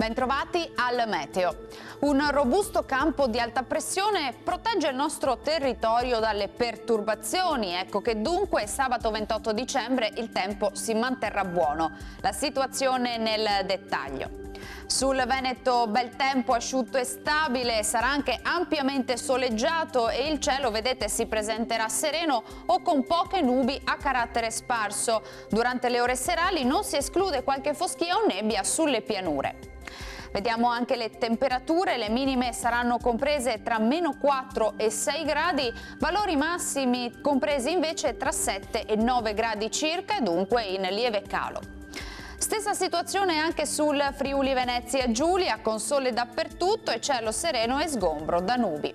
Bentrovati al meteo. Un robusto campo di alta pressione protegge il nostro territorio dalle perturbazioni. Ecco che dunque sabato 28 dicembre il tempo si manterrà buono. La situazione nel dettaglio. Sul Veneto bel tempo asciutto e stabile, sarà anche ampiamente soleggiato e il cielo, vedete, si presenterà sereno o con poche nubi a carattere sparso. Durante le ore serali non si esclude qualche foschia o nebbia sulle pianure. Vediamo anche le temperature, le minime saranno comprese tra -4 e 6 gradi, valori massimi compresi invece tra 7 e 9 gradi circa e dunque in lieve calo. Stessa situazione anche sul Friuli Venezia Giulia, con sole dappertutto e cielo sereno e sgombro da nubi.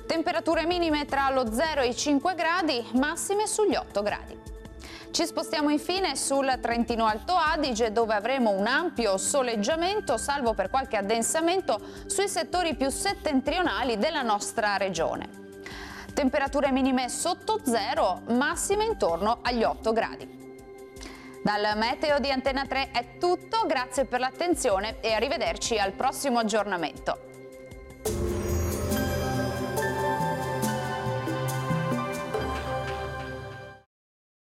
Temperature minime tra lo 0 e i 5 gradi, massime sugli 8 gradi. Ci spostiamo infine sul Trentino Alto Adige, dove avremo un ampio soleggiamento, salvo per qualche addensamento sui settori più settentrionali della nostra regione. Temperature minime sotto zero, massime intorno agli 8 gradi. Dal meteo di Antena 3 è tutto, grazie per l'attenzione e arrivederci al prossimo aggiornamento.